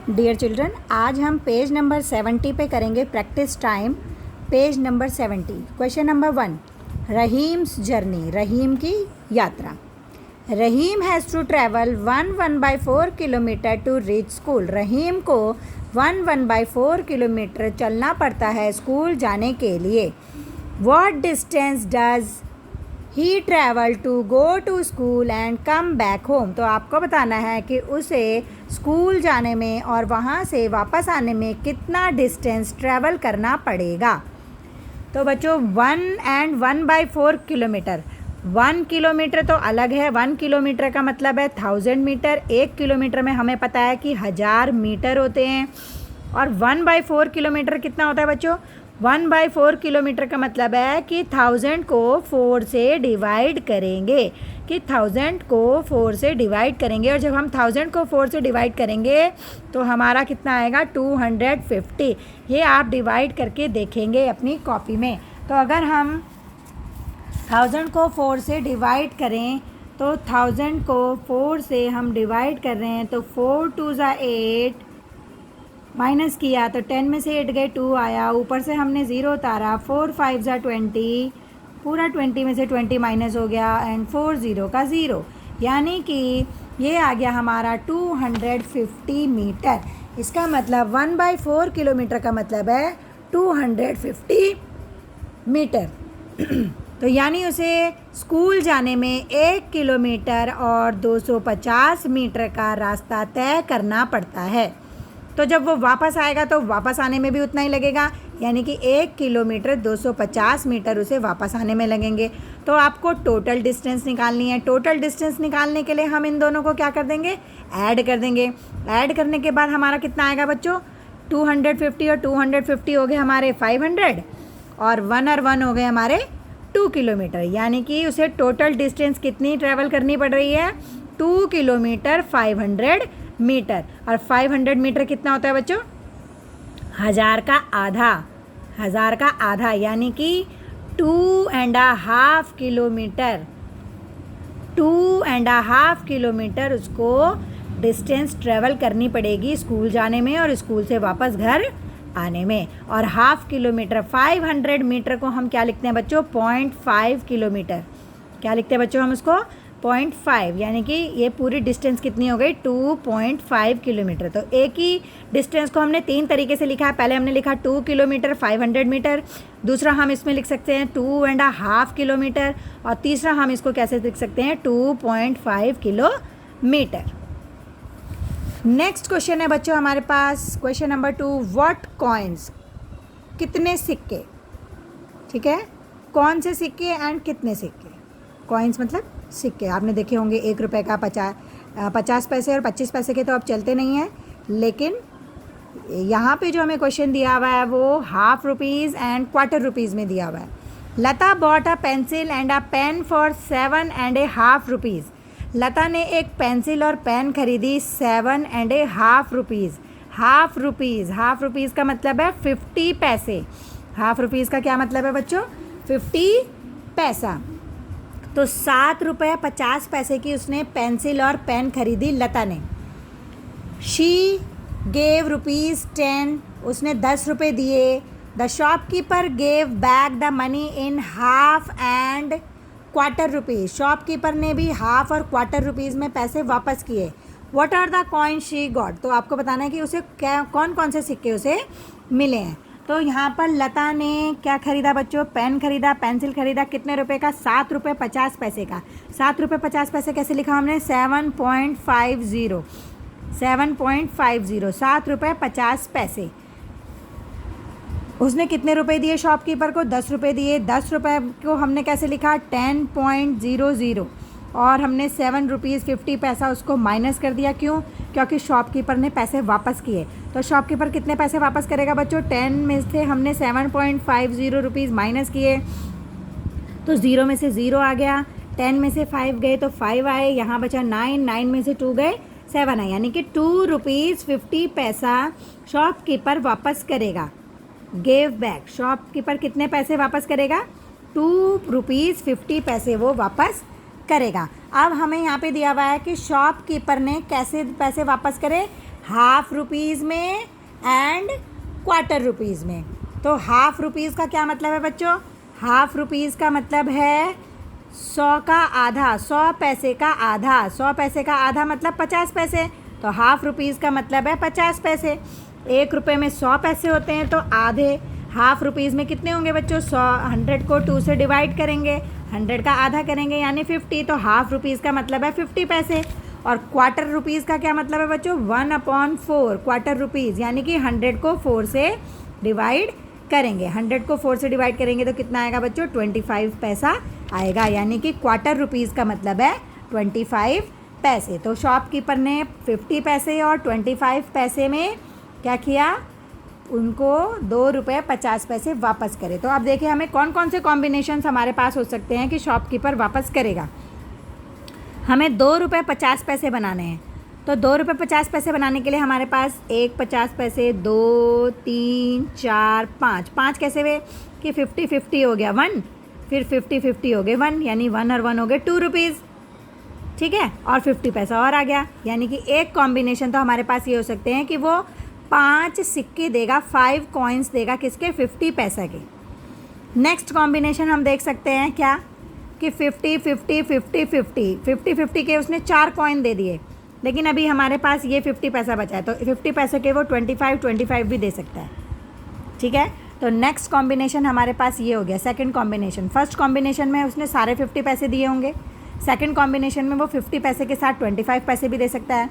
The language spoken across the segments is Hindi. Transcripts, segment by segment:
डियर चिल्ड्रन, आज हम पेज नंबर 70 पे करेंगे practice time. Page number 70, question number 1, Rahim's journey, Rahim की यात्रा। Rahim has to travel 1/4 kilometre to reach school. Rahim को 1/4 किलोमीटर चलना पड़ता है स्कूल जाने के लिए। What distance does he travel to go to school and come back home? तो आपको बताना है कि उसे स्कूल जाने में और वहाँ से वापस आने में कितना डिस्टेंस ट्रैवल करना पड़ेगा। तो बच्चों 1/4 किलोमीटर, 1 किलोमीटर तो अलग है। 1 किलोमीटर का मतलब है 1000 मीटर। 1 किलोमीटर में हमें पता है कि 1000 मीटर होते हैं। और 1/4 किलोमीटर कितना होता है बच्चों? 1/4 किलोमीटर का मतलब है कि 1000 को 4 से डिवाइड करेंगे, कि 1000 को 4 से डिवाइड करेंगे। और जब हम 1000 को 4 से डिवाइड करेंगे तो हमारा कितना आएगा? 250। ये आप डिवाइड करके देखेंगे अपनी कॉपी में। तो अगर हम 1000 को 4 से डिवाइड करें तो 1000 को 4 से हम डिवाइड कर रहे हैं तो 4 2 ज़ा 8, माइनस किया तो 10 में से 8 गए, 2 आया, ऊपर से हमने 0 उतारा, 4 5 ज़ा 20, पूरा 20 में से 20 माइनस हो गया एंड 4 0 का 0, यानी कि ये आ गया हमारा 250 मीटर। इसका मतलब 1/4 किलोमीटर का मतलब है 250 मीटर। तो यानी उसे स्कूल जाने में 1 किलोमीटर और 250 मीटर का रास्ता तय करना पड़ता है। तो जब वो वापस आएगा तो वापस आने में भी उतना ही लगेगा, यानी कि 1 किलोमीटर 250 मीटर उसे वापस आने में लगेंगे। तो आपको टोटल डिस्टेंस निकालनी है। टोटल डिस्टेंस निकालने के लिए हम इन दोनों को क्या कर देंगे? ऐड कर देंगे। ऐड करने के बाद हमारा कितना आएगा बच्चों? 250 और 250 हो गए हमारे 500 और 1 हो गए हमारे 2 किलोमीटर, यानी कि उसे टोटल डिस्टेंस कितनी ट्रैवल करनी पड़ रही है? 2 किलोमीटर 500 मीटर। और 500 मीटर कितना होता है बच्चों? 1000 का आधा। 1000 का आधा यानी कि 2.5 किलोमीटर। 2.5 किलोमीटर उसको डिस्टेंस ट्रेवल करनी पड़ेगी स्कूल जाने में और स्कूल से वापस घर आने में। और हाफ किलोमीटर, 500 मीटर को हम क्या लिखते हैं बच्चों? 0.5 किलोमीटर। क्या लिखते हैं बच्चों हम उसको? 0.5, यानी कि ये पूरी डिस्टेंस कितनी हो गई? 2.5 किलोमीटर। तो एक ही डिस्टेंस को हमने 3 तरीके से लिखा है। पहले हमने लिखा 2 किलोमीटर 500 मीटर, दूसरा हम इसमें लिख सकते हैं 2.5 किलोमीटर, और तीसरा हम इसको कैसे लिख सकते हैं? 2.5 किलोमीटर। नेक्स्ट क्वेश्चन है बच्चों हमारे पास, क्वेश्चन नंबर 2, व्हाट कॉइन्स, कितने सिक्के। ठीक है, कौन से सिक्के एंड कितने सिक्के। कॉइन्स मतलब सिक्के, आपने देखे होंगे 1 रुपये का 50 पैसे और 25 पैसे के तो अब चलते नहीं हैं, लेकिन यहाँ पे जो हमें क्वेश्चन दिया हुआ है वो ½ रुपीज़ एंड ₹4 में दिया हुआ है। Lata bought a pencil and a pen for 7.5 rupees. Lata ने एक पेंसिल और पेन खरीदी 7.5 रुपीज़। ½ रुपीज़ का मतलब है 50 पैसे। ½ रुपीज़ का क्या मतलब है बच्चों? 50 पैसा। तो 7 रुपये 50 पैसे की उसने पेंसिल और पेन खरीदी लता ने। शी गेव ₹10, उसने 10 रुपये दिए। The shopkeeper gave back the money in ½ and ₹4। Shopkeeper ने भी ½ और ₹4 में पैसे वापस किए। What are the coin she got, तो आपको बताना है कि उसे क्या कौन कौन से सिक्के उसे मिले हैं। तो यहाँ पर लता ने क्या खरीदा बच्चों? पेन खरीदा, पेंसिल खरीदा, कितने रुपए का? 7 रुपये 50 पैसे का। 7 रुपये 50 पैसे कैसे लिखा हमने? 7.50, 7 रुपये 50 पैसे। उसने कितने रुपए दिए शॉपकीपर को? 10 रुपये दिए। 10 रुपये को हमने कैसे लिखा? 10.00, और हमने 7 रुपीज़ 50 पैसा उसको माइनस कर दिया। क्यों? क्योंकि शॉपकीपर ने पैसे वापस किए। तो शॉपकीपर कितने पैसे वापस करेगा बच्चों? 10 में से हमने 7.50 रुपीज़ माइनस किए तो 0 में से 0 आ गया, 10 में से 5 गए तो 5 आए, यहाँ बचा 9, 9 में से 2 गए 7 आए, यानी कि 2 रुपीज़ 50 पैसा शॉपकीपर वापस करेगा। गेव बैक, शॉपकीपर कितने पैसे वापस करेगा? 2 रुपीज़ 50 पैसे वो वापस करेगा। अब हमें यहाँ पे दिया हुआ है कि शॉपकीपर ने कैसे पैसे वापस करे? हाफ रुपीज़ में एंड क्वार्टर रुपीज़ में। तो हाफ रुपीज़ का क्या मतलब है बच्चों? हाफ रुपीज़ का मतलब है 100 का आधा, 100 पैसे का आधा। 100 पैसे का आधा मतलब 50 पैसे। तो हाफ रुपीज़ का मतलब है 50 पैसे। 1 रुपये में 100 पैसे होते हैं, तो आधे हाफ रुपीज़ में कितने होंगे बच्चों? 100 को 2 से डिवाइड करेंगे, 100 का आधा करेंगे यानी 50। तो हाफ रुपीज़ का मतलब है 50 पैसे। और क्वार्टर रुपीज़ का क्या मतलब है बच्चों? 1/4 क्वार्टर रुपीज़, यानी कि 100 को 4 से डिवाइड करेंगे। 100 को 4 से डिवाइड करेंगे तो कितना आएगा बच्चों? 25 पैसा आएगा, यानी कि क्वार्टर रुपीज़ का मतलब है 25 पैसे। तो शॉपकीपर ने 50 पैसे और 25 पैसे में क्या किया? उनको 2 रुपये 50 पैसे वापस करे। तो अब देखिए हमें कौन कौन से कॉम्बिनेशंस हमारे पास हो सकते हैं कि शॉपकीपर वापस करेगा। हमें 2 रुपये 50 पैसे बनाने हैं। तो 2 रुपये 50 पैसे बनाने के लिए हमारे पास 1 50 पैसे, 2 3 4 5। 5 कैसे हुए कि 50-50 हो गया 1, फिर 50-50 हो गए 1, यानी 1 और 1 हो गए 2 रुपीज़। ठीक है, और 50 पैसा और आ गया, यानी कि एक कॉम्बिनेशन तो हमारे पास ये हो सकते हैं कि वो 5 सिक्के देगा, 5 कॉइन्स देगा, किसके? 50 पैसा के। नेक्स्ट कॉम्बिनेशन हम देख सकते हैं क्या कि 50-50-50-50 के उसने 4 कॉइन दे दिए, लेकिन अभी हमारे पास ये 50 पैसा बचा है, तो 50 पैसे के वो 25 भी दे सकता है। ठीक है, तो नेक्स्ट कॉम्बिनेशन हमारे पास ये हो गया सेकंड कॉम्बिनेशन। फर्स्ट कॉम्बिनेशन में उसने सारे 50 पैसे दिए होंगे, सेकंड कॉम्बिनेशन में वो 50 पैसे के साथ 25 पैसे भी दे सकता है।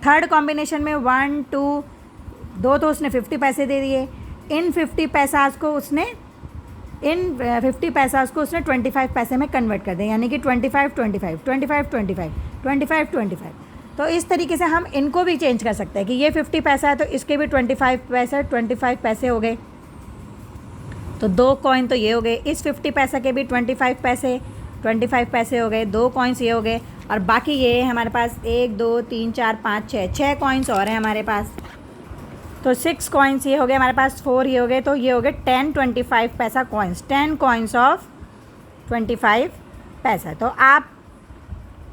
थर्ड कॉम्बिनेशन में 1 2 2 तो उसने 50 पैसे दे दिए। इन 50 पैसा को उसने 25 पैसे में कन्वर्ट कर दें, यानी कि 25-25 तो इस तरीके से हम इनको भी चेंज कर सकते हैं कि ये 50 पैसा है तो इसके भी 25 पैसे हो गए। तो 2 कॉइन तो ये हो गए, इस 50 पैसा के भी 25 पैसे हो गए, 2 कॉइन्स ये हो गए, और बाकी ये हमारे पास 1 2 3 4 5 6 कॉइन्स और हैं हमारे पास। तो 6 कॉइन्स ये हो गए हमारे पास, 4 ये हो गए, तो ये हो गए 10-25 पैसा कॉइन्स, 10 कॉइन्स ऑफ 25 पैसा। तो आप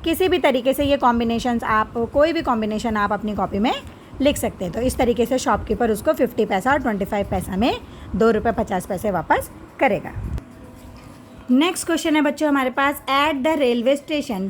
किसी भी तरीके से ये कॉम्बिनेशंस, आप कोई भी कॉम्बिनेशन आप अपनी कॉपी में लिख सकते हैं। तो इस तरीके से शॉपकीपर उसको 50 पैसा और 25 पैसा में 2 रुपये 50 पैसे वापस करेगा। नेक्स्ट क्वेश्चन है बच्चों हमारे पास, एट द रेलवे स्टेशन